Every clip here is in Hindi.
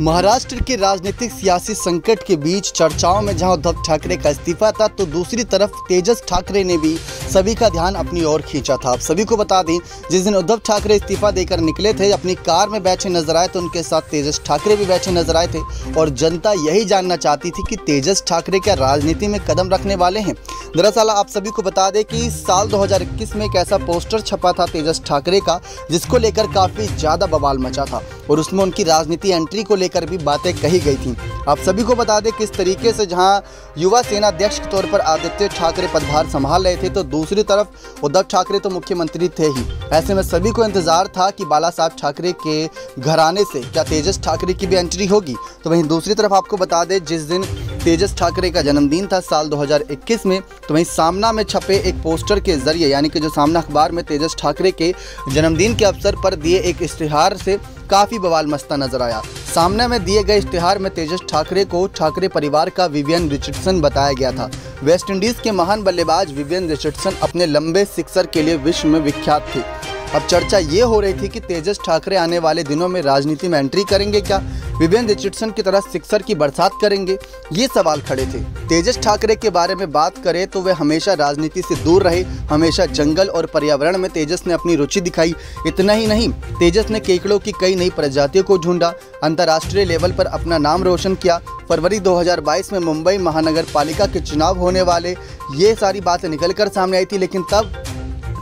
महाराष्ट्र के राजनीतिक सियासी संकट के बीच चर्चाओं में जहां उद्धव ठाकरे का इस्तीफा था, तो दूसरी तरफ तेजस ठाकरे ने भी सभी का ध्यान अपनी ओर खींचा था। आप सभी को बता दें, जिस दिन उद्धव ठाकरे इस्तीफा देकर निकले थे, अपनी कार में बैठे नजर आए तो उनके साथ तेजस ठाकरे भी बैठे नजर आए थे और जनता यही जानना चाहती थी कि तेजस ठाकरे क्या राजनीति में कदम रखने वाले हैं। दरअसल आप सभी को बता दें कि साल 2021 में एक ऐसा पोस्टर छपा था तेजस ठाकरे का, जिसको लेकर काफ़ी ज़्यादा बवाल मचा था और उसमें उनकी राजनीति एंट्री को लेकर भी बातें कही गई थी। आप सभी को बता दें किस तरीके से जहां युवा सेना अध्यक्ष के तौर पर आदित्य ठाकरे पदभार संभाल रहे थे, तो दूसरी तरफ उद्धव ठाकरे तो मुख्यमंत्री थे ही। ऐसे में सभी को इंतजार था कि बाला साहब ठाकरे के घराने से क्या तेजस ठाकरे की भी एंट्री होगी। तो वहीं दूसरी तरफ आपको बता दें, जिस दिन तेजस ठाकरे का जन्मदिन था साल 2021 में, तो वहीं सामना में छपे एक पोस्टर के जरिए, यानी कि जो सामना अखबार में तेजस ठाकरे के जन्मदिन के अवसर पर दिए एक इश्तिहार से काफ़ी बवाल मचता नजर आया। सामने में दिए गए इश्तिहार में तेजस ठाकरे को ठाकरे परिवार का विवियन रिचर्डसन बताया गया था। वेस्ट इंडीज़ के महान बल्लेबाज विवियन रिचर्डसन अपने लंबे सिक्सर के लिए विश्व में विख्यात थे। अब चर्चा ये हो रही थी कि तेजस ठाकरे आने वाले दिनों में राजनीति में एंट्री करेंगे क्या, विवियन रिचर्डसन की तरह सिक्सर की बरसात करेंगे, ये सवाल खड़े थे। तेजस ठाकरे के बारे में बात करें तो वे हमेशा राजनीति से दूर रहे, हमेशा जंगल और पर्यावरण में तेजस ने अपनी रुचि दिखाई। इतना ही नहीं, तेजस ने केकड़ों की कई नई प्रजातियों को ढूंढा, अंतर्राष्ट्रीय लेवल पर अपना नाम रोशन किया। फरवरी 2022 में मुंबई महानगर पालिका के चुनाव होने वाले, ये सारी बातें निकल कर सामने आई थी, लेकिन तब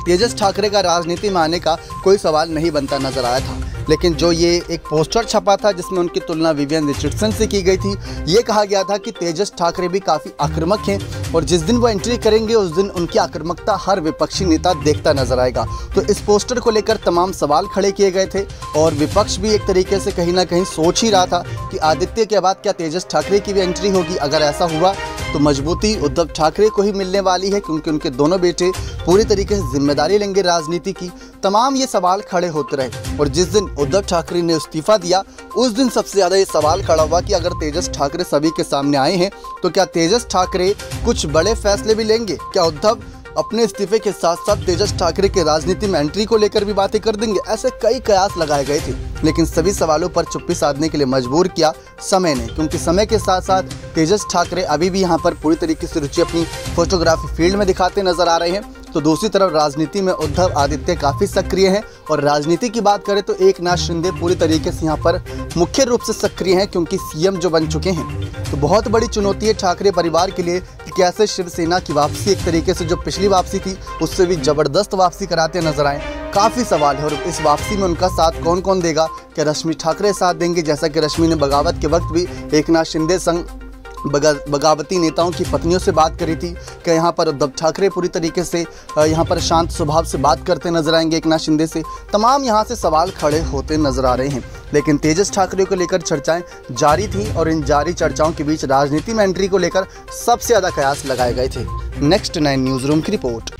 तेजस ठाकरे का राजनीति में आने का कोई सवाल नहीं बनता नजर आया था। लेकिन जो ये एक पोस्टर छपा था जिसमें उनकी तुलना विवियन रिचर्डसन से की गई थी, ये कहा गया था कि तेजस ठाकरे भी काफ़ी आक्रामक हैं और जिस दिन वो एंट्री करेंगे उस दिन उनकी आक्रामकता हर विपक्षी नेता देखता नजर आएगा। तो इस पोस्टर को लेकर तमाम सवाल खड़े किए गए थे और विपक्ष भी एक तरीके से कहीं ना कहीं सोच ही रहा था कि आदित्य के बाद क्या तेजस ठाकरे की भी एंट्री होगी। अगर ऐसा हुआ तो मजबूती उद्धव ठाकरे को ही मिलने वाली है, क्योंकि उनके दोनों बेटे पूरी तरीके से जिम्मेदारी लेंगे राजनीति की। तमाम ये सवाल खड़े होते रहे और जिस दिन उद्धव ठाकरे ने इस्तीफा दिया उस दिन सबसे ज़्यादा ये सवाल खड़ा हुआ कि अगर तेजस ठाकरे सभी के सामने आए हैं तो क्या तेजस ठाकरे कुछ बड़े फैसले भी लेंगे। क्या उद्धव अपने इस्तीफे के साथ साथ तेजस ठाकरे के राजनीति में एंट्री को लेकर भी बातें कर देंगे। ऐसे कई कयास लगाए गए थे, लेकिन सभी सवालों पर चुप्पी साधने के लिए मजबूर किया समय ने, क्योंकि समय के साथ साथ तेजस ठाकरे अभी भी यहाँ पर पूरी तरीके से रुचि अपनी फोटोग्राफी फील्ड में दिखाते नजर आ रहे हैं। तो दूसरी तरफ राजनीति में उद्धव आदित्य काफ़ी सक्रिय हैं और राजनीति की बात करें तो एकनाथ शिंदे पूरी तरीके से यहाँ पर मुख्य रूप से सक्रिय हैं, क्योंकि सीएम जो बन चुके हैं। तो बहुत बड़ी चुनौती है ठाकरे परिवार के लिए कि कैसे शिवसेना की वापसी, एक तरीके से जो पिछली वापसी थी उससे भी ज़बरदस्त वापसी कराते नजर आए। काफ़ी सवाल है और इस वापसी में उनका साथ कौन कौन देगा। क्या रश्मि ठाकरे साथ देंगे, जैसा कि रश्मि ने बगावत के वक्त भी एकनाथ शिंदे संग बगावती नेताओं की पत्नियों से बात करी थी कि यहाँ पर उद्धव ठाकरे पूरी तरीके से यहाँ पर शांत स्वभाव से बात करते नजर आएंगे एकनाथ शिंदे से। तमाम यहाँ से सवाल खड़े होते नजर आ रहे हैं, लेकिन तेजस ठाकरे को लेकर चर्चाएं जारी थी और इन जारी चर्चाओं के बीच राजनीति में एंट्री को लेकर सबसे ज़्यादा कयास लगाए गए थे। नेक्स्ट 9 न्यूज़ रूम की रिपोर्ट।